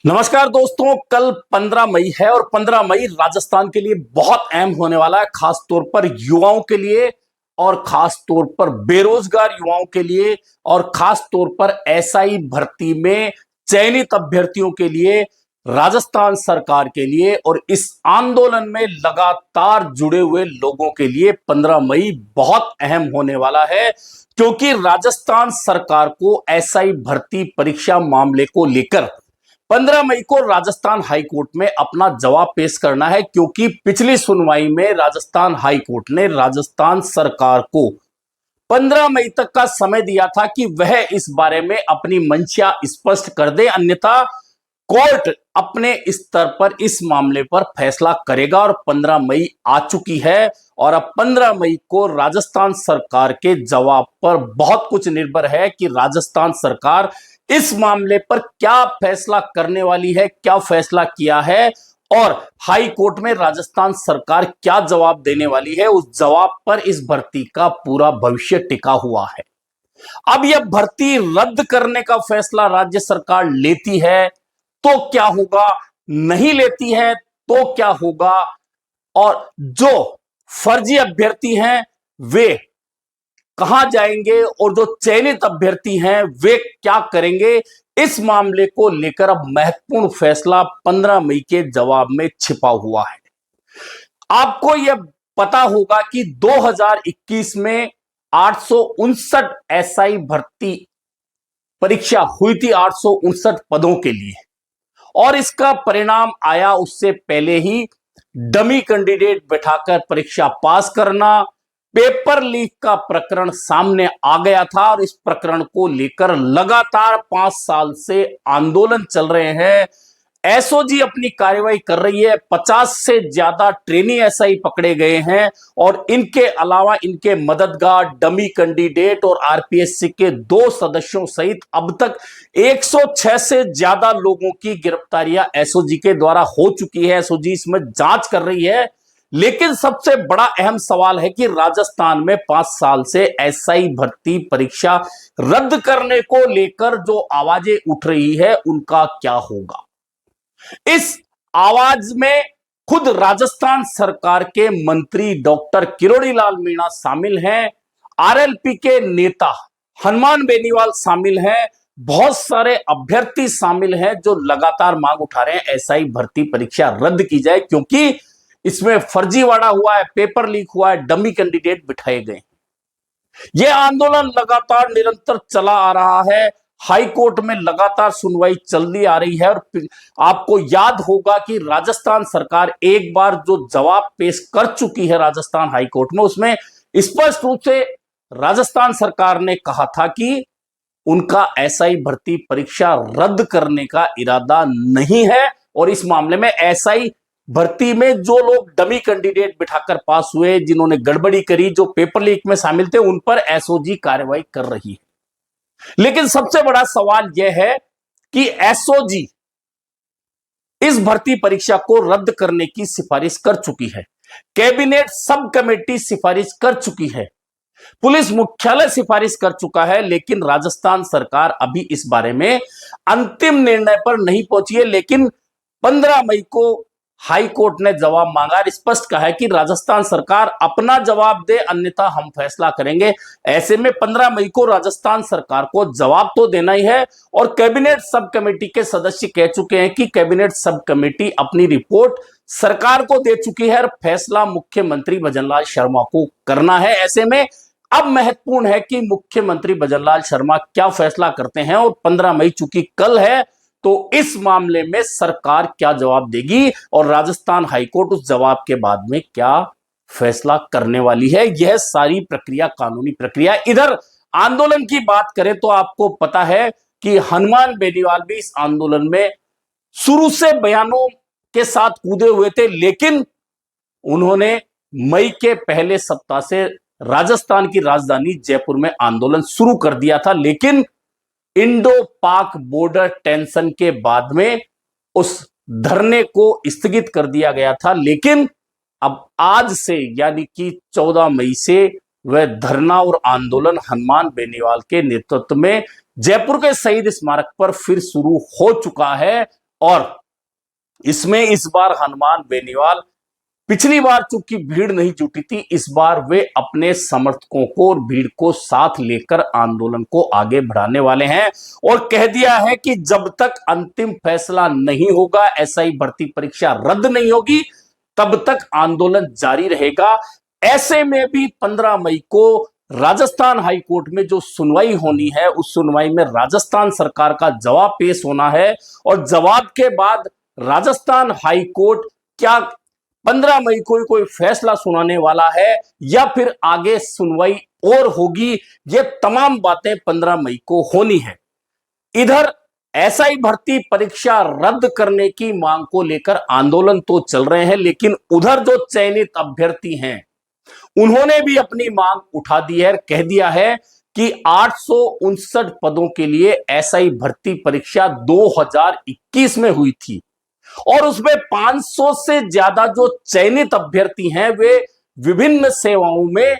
नमस्कार दोस्तों, कल 15 मई है और 15 मई राजस्थान के लिए बहुत अहम होने वाला है, खास तौर पर युवाओं के लिए और खास तौर पर बेरोजगार युवाओं के लिए और खास तौर पर एसआई भर्ती में चयनित अभ्यर्थियों के लिए, राजस्थान सरकार के लिए और इस आंदोलन में लगातार जुड़े हुए लोगों के लिए 15 मई बहुत अहम होने वाला है। क्योंकि राजस्थान सरकार को एसआई भर्ती परीक्षा मामले को लेकर 15 मई को राजस्थान हाईकोर्ट में अपना जवाब पेश करना है। क्योंकि पिछली सुनवाई में राजस्थान हाईकोर्ट ने राजस्थान सरकार को 15 मई तक का समय दिया था कि वह इस बारे में अपनी मंशा स्पष्ट कर दे, अन्यथा कोर्ट अपने स्तर पर इस मामले पर फैसला करेगा। और 15 मई आ चुकी है और अब 15 मई को राजस्थान सरकार के जवाब पर बहुत कुछ निर्भर है कि राजस्थान सरकार इस मामले पर क्या फैसला करने वाली है, क्या फैसला किया है और हाई कोर्ट में राजस्थान सरकार क्या जवाब देने वाली है। उस जवाब पर इस भर्ती का पूरा भविष्य टिका हुआ है। अब यह भर्ती रद्द करने का फैसला राज्य सरकार लेती है तो क्या होगा, नहीं लेती है तो क्या होगा, और जो फर्जी अभ्यर्थी हैं वे कहां जाएंगे और जो चयनित अभ्यर्थी हैं वे क्या करेंगे, इस मामले को लेकर अब महत्वपूर्ण फैसला 15 मई के जवाब में छिपा हुआ है। आपको यह पता होगा कि 2021 में 859 एसआई भर्ती परीक्षा हुई थी 859 पदों के लिए, और इसका परिणाम आया उससे पहले ही डमी कैंडिडेट बैठाकर परीक्षा पास करना। पेपर लीक का प्रकरण सामने आ गया था और इस प्रकरण को लेकर लगातार 5 साल से आंदोलन चल रहे हैं। एसओजी अपनी कार्रवाई कर रही है, 50 से ज्यादा ट्रेनी एसआई पकड़े गए हैं और इनके अलावा इनके मददगार, डमी कैंडिडेट और आरपीएससी के 2 सदस्यों सहित अब तक 106 से ज्यादा लोगों की गिरफ्तारियां एसओजी के द्वारा हो चुकी है। एसओजी इसमें जांच कर रही है। लेकिन सबसे बड़ा अहम सवाल है कि राजस्थान में 5 साल से एसआई भर्ती परीक्षा रद्द करने को लेकर जो आवाजें उठ रही है उनका क्या होगा। इस आवाज में खुद राजस्थान सरकार के मंत्री डॉक्टर किरोड़ी लाल मीणा शामिल हैं, आरएलपी के नेता हनुमान बेनीवाल शामिल हैं, बहुत सारे अभ्यर्थी शामिल हैं जो लगातार मांग उठा रहे हैं एसआई भर्ती परीक्षा रद्द की जाए, क्योंकि इसमें फर्जीवाड़ा हुआ है, पेपर लीक हुआ है, डमी कैंडिडेट बिठाए गए। यह आंदोलन लगातार निरंतर चला आ रहा है। हाई कोर्ट में लगातार सुनवाई चलती आ रही है और आपको याद होगा कि राजस्थान सरकार एक बार जो जवाब पेश कर चुकी है राजस्थान हाई कोर्ट में, उसमें स्पष्ट रूप से राजस्थान सरकार ने कहा था कि उनका एसआई भर्ती परीक्षा रद्द करने का इरादा नहीं है और इस मामले में एसआई भर्ती में जो लोग डमी कैंडिडेट बिठाकर पास हुए, जिन्होंने गड़बड़ी करी, जो पेपर लीक में शामिल थे, उन पर एसओजी कार्रवाई कर रही है। लेकिन सबसे बड़ा सवाल यह है कि एसओजी इस भर्ती परीक्षा को रद्द करने की सिफारिश कर चुकी है, कैबिनेट सब कमेटी सिफारिश कर चुकी है, पुलिस मुख्यालय सिफारिश कर चुका है, लेकिन राजस्थान सरकार अभी इस बारे में अंतिम निर्णय पर नहीं पहुंची है। लेकिन 15 मई को हाई कोर्ट ने जवाब मांगा और स्पष्ट कहा है कि राजस्थान सरकार अपना जवाब दे, अन्यथा हम फैसला करेंगे। ऐसे में 15 मई को राजस्थान सरकार को जवाब तो देना ही है और कैबिनेट सब कमेटी के सदस्य कह चुके हैं कि कैबिनेट सब कमेटी अपनी रिपोर्ट सरकार को दे चुकी है और फैसला मुख्यमंत्री भजनलाल शर्मा को करना है। ऐसे में अब महत्वपूर्ण है कि मुख्यमंत्री भजनलाल शर्मा क्या फैसला करते हैं और 15 मई चूंकि कल है तो इस मामले में सरकार क्या जवाब देगी और राजस्थान हाईकोर्ट उस जवाब के बाद में क्या फैसला करने वाली है। यह सारी प्रक्रिया कानूनी प्रक्रिया। इधर आंदोलन की बात करें तो आपको पता है कि हनुमान बेनीवाल भी इस आंदोलन में शुरू से बयानों के साथ कूदे हुए थे, लेकिन उन्होंने मई के पहले सप्ताह से राजस्थान की राजधानी जयपुर में आंदोलन शुरू कर दिया था। लेकिन इंडो पाक बॉर्डर टेंशन के बाद में उस धरने को स्थगित कर दिया गया था। लेकिन अब आज से यानी कि 14 मई से वह धरना और आंदोलन हनुमान बेनीवाल के नेतृत्व में जयपुर के शहीद स्मारक पर फिर शुरू हो चुका है और इसमें इस बार हनुमान बेनीवाल, पिछली बार चूंकि भीड़ नहीं जुटी थी, इस बार वे अपने समर्थकों को और भीड़ को साथ लेकर आंदोलन को आगे बढ़ाने वाले हैं और कह दिया है कि जब तक अंतिम फैसला नहीं होगा, एसआई भर्ती परीक्षा रद्द नहीं होगी, तब तक आंदोलन जारी रहेगा। ऐसे में भी 15 मई को राजस्थान हाईकोर्ट में जो सुनवाई होनी है, उस सुनवाई में राजस्थान सरकार का जवाब पेश होना है और जवाब के बाद राजस्थान हाईकोर्ट क्या 15 मई को कोई फैसला सुनाने वाला है या फिर आगे सुनवाई और होगी, ये तमाम बातें 15 मई को होनी है। इधर एसआई भर्ती परीक्षा रद्द करने की मांग को लेकर आंदोलन तो चल रहे हैं, लेकिन उधर जो चयनित अभ्यर्थी हैं उन्होंने भी अपनी मांग उठा दी है, कह दिया है कि 859 पदों के लिए एसआई भर्ती परीक्षा 2021 में हुई थी और उसमें 500 से ज्यादा जो चयनित अभ्यर्थी हैं वे विभिन्न सेवाओं में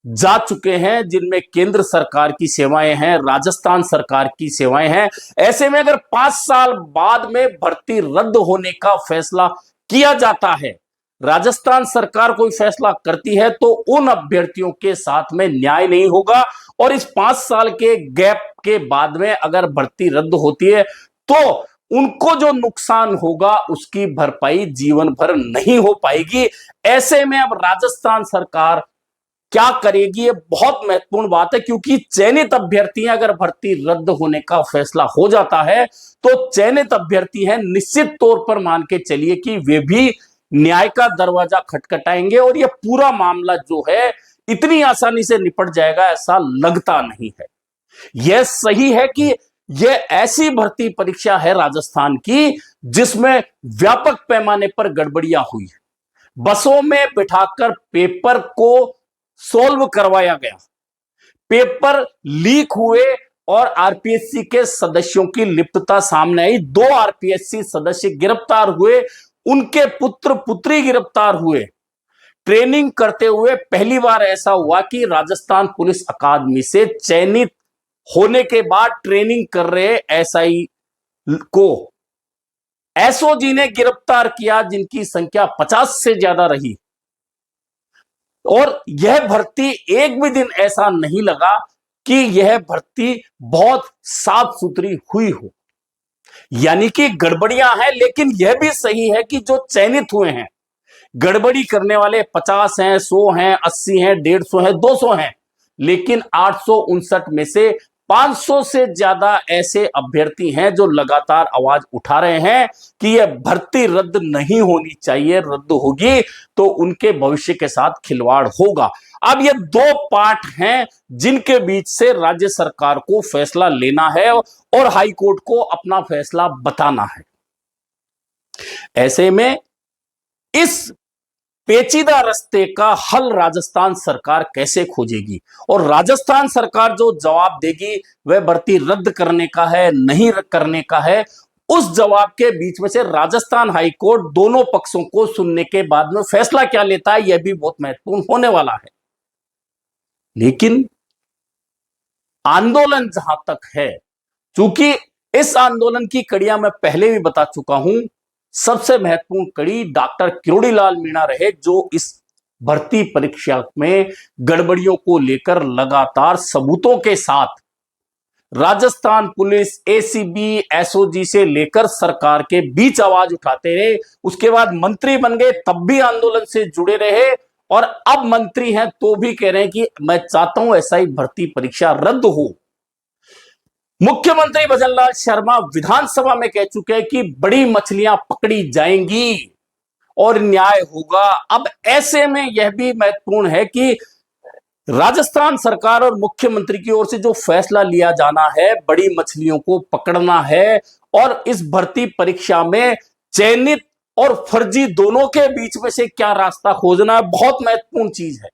जा चुके हैं, जिनमें केंद्र सरकार की सेवाएं हैं, राजस्थान सरकार की सेवाएं हैं। ऐसे में अगर 5 साल बाद में भर्ती रद्द होने का फैसला किया जाता है, राजस्थान सरकार कोई फैसला करती है, तो उन अभ्यर्थियों के साथ में न्याय नहीं होगा और इस 5 साल के गैप के बाद में अगर भर्ती रद्द होती है तो उनको जो नुकसान होगा उसकी भरपाई जीवन भर नहीं हो पाएगी। ऐसे में अब राजस्थान सरकार क्या करेगी, ये बहुत महत्वपूर्ण बात है, क्योंकि चयनित अभ्यर्थी अगर भर्ती रद्द होने का फैसला हो जाता है तो चयनित अभ्यर्थी हैं, निश्चित तौर पर मान के चलिए कि वे भी न्याय का दरवाजा खटखटाएंगे और यह पूरा मामला जो है इतनी आसानी से निपट जाएगा ऐसा लगता नहीं है। यह सही है कि यह ऐसी भर्ती परीक्षा है राजस्थान की जिसमें व्यापक पैमाने पर गड़बड़ियां हुई है। बसों में बिठाकर पेपर को सॉल्व करवाया गया, पेपर लीक हुए और आरपीएससी के सदस्यों की लिप्तता सामने आई। 2 आरपीएससी सदस्य गिरफ्तार हुए, उनके पुत्र पुत्री गिरफ्तार हुए। ट्रेनिंग करते हुए पहली बार ऐसा हुआ कि राजस्थान पुलिस अकादमी से चयनित होने के बाद ट्रेनिंग कर रहे एसआई को एसओजी ने गिरफ्तार किया, जिनकी संख्या 50 से ज्यादा रही। और यह भर्ती एक भी दिन ऐसा नहीं लगा कि यह भर्ती बहुत साफ सुथरी हुई हो, यानी कि गड़बड़ियां हैं। लेकिन यह भी सही है कि जो चयनित हुए हैं, गड़बड़ी करने वाले 50 हैं, 100 हैं, 80 हैं, 150 हैं, 200 हैं, लेकिन 859 में से 500 से ज्यादा ऐसे अभ्यर्थी हैं जो लगातार आवाज उठा रहे हैं कि यह भर्ती रद्द नहीं होनी चाहिए, रद्द होगी तो उनके भविष्य के साथ खिलवाड़ होगा। अब ये 2 पार्ट हैं जिनके बीच से राज्य सरकार को फैसला लेना है और हाईकोर्ट को अपना फैसला बताना है। ऐसे में इस पेचीदा रास्ते का हल राजस्थान सरकार कैसे खोजेगी और राजस्थान सरकार जो जवाब देगी वह भर्ती रद्द करने का है, नहीं करने का है, उस जवाब के बीच में से राजस्थान हाईकोर्ट दोनों पक्षों को सुनने के बाद में फैसला क्या लेता है, यह भी बहुत महत्वपूर्ण होने वाला है। लेकिन आंदोलन जहां तक है, चूंकि इस आंदोलन की कड़ियां मैं पहले भी बता चुका हूं, सबसे महत्वपूर्ण कड़ी डॉक्टर किरोड़ीलाल मीणा रहे, जो इस भर्ती परीक्षा में गड़बड़ियों को लेकर लगातार सबूतों के साथ राजस्थान पुलिस, एसीबी, एसओजी से लेकर सरकार के बीच आवाज उठाते रहे। उसके बाद मंत्री बन गए, तब भी आंदोलन से जुड़े रहे और अब मंत्री हैं तो भी कह रहे हैं कि मैं चाहता हूं एसआई भर्ती परीक्षा रद्द हो। मुख्यमंत्री भजनलाल शर्मा विधानसभा में कह चुके हैं कि बड़ी मछलियां पकड़ी जाएंगी और न्याय होगा। अब ऐसे में यह भी महत्वपूर्ण है कि राजस्थान सरकार और मुख्यमंत्री की ओर से जो फैसला लिया जाना है, बड़ी मछलियों को पकड़ना है और इस भर्ती परीक्षा में चयनित और फर्जी दोनों के बीच में से क्या रास्ता खोजना है, बहुत महत्वपूर्ण चीज है।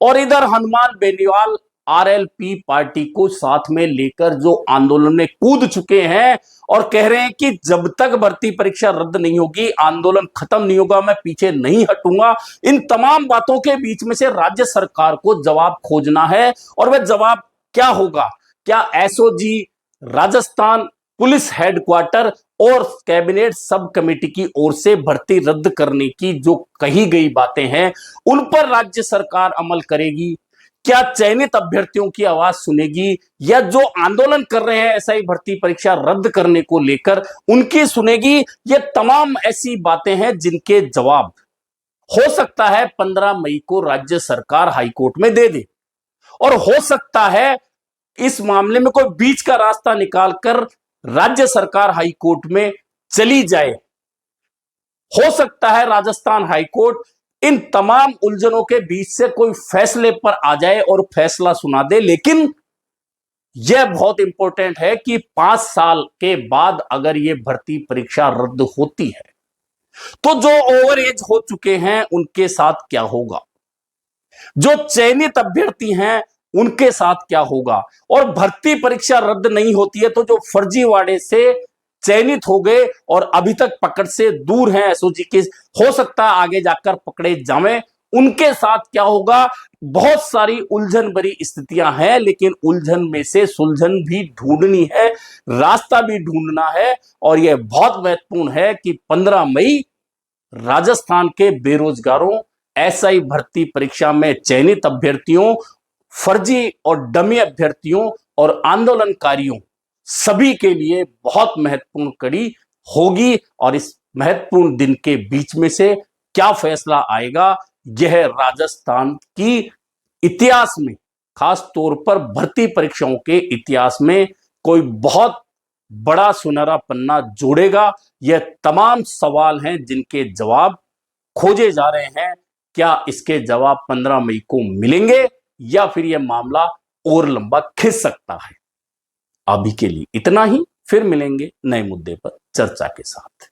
और इधर हनुमान बेनीवाल आरएलपी पार्टी को साथ में लेकर जो आंदोलन में कूद चुके हैं और कह रहे हैं कि जब तक भर्ती परीक्षा रद्द नहीं होगी, आंदोलन खत्म नहीं होगा, मैं पीछे नहीं हटूंगा। इन तमाम बातों के बीच में से राज्य सरकार को जवाब खोजना है और वह जवाब क्या होगा? क्या एसओजी, राजस्थान पुलिस हेडक्वार्टर और कैबिनेट सब कमेटी की ओर से भर्ती रद्द करने की जो कही गई बातें हैं उन पर राज्य सरकार अमल करेगी? क्या चयनित अभ्यर्थियों की आवाज सुनेगी, या जो आंदोलन कर रहे हैं एसआई भर्ती परीक्षा रद्द करने को लेकर उनकी सुनेगी? ये तमाम ऐसी बातें हैं जिनके जवाब हो सकता है 15 मई को राज्य सरकार हाईकोर्ट में दे दे, और हो सकता है इस मामले में कोई बीच का रास्ता निकालकर राज्य सरकार हाईकोर्ट में चली जाए। हो सकता है राजस्थान हाईकोर्ट इन तमाम उलझनों के बीच से कोई फैसले पर आ जाए और फैसला सुना दे। लेकिन यह बहुत इंपॉर्टेंट है कि 5 साल के बाद अगर यह भर्ती परीक्षा रद्द होती है तो जो ओवर एज हो चुके हैं उनके साथ क्या होगा, जो चयनित अभ्यर्थी हैं उनके साथ क्या होगा, और भर्ती परीक्षा रद्द नहीं होती है तो जो फर्जीवाड़े से चयनित हो गए और अभी तक पकड़ से दूर हैं एसओजी के, हो सकता है आगे जाकर पकड़े जावें, उनके साथ क्या होगा। बहुत सारी उलझन भरी स्थितियां हैं, लेकिन उलझन में से सुलझन भी ढूंढनी है, रास्ता भी ढूंढना है। और यह बहुत महत्वपूर्ण है कि 15 मई राजस्थान के बेरोजगारों, एसआई भर्ती परीक्षा में चयनित अभ्यर्थियों, फर्जी और डमी अभ्यर्थियों और आंदोलनकारियों सभी के लिए बहुत महत्वपूर्ण कड़ी होगी। और इस महत्वपूर्ण दिन के बीच में से क्या फैसला आएगा, यह राजस्थान की इतिहास में, खास तौर पर भर्ती परीक्षाओं के इतिहास में कोई बहुत बड़ा सुनहरा पन्ना जोड़ेगा। यह तमाम सवाल हैं जिनके जवाब खोजे जा रहे हैं। क्या इसके जवाब 15 मई को मिलेंगे, या फिर यह मामला और लंबा खिंच सकता है? अभी के लिए इतना ही, फिर मिलेंगे नए मुद्दे पर चर्चा के साथ।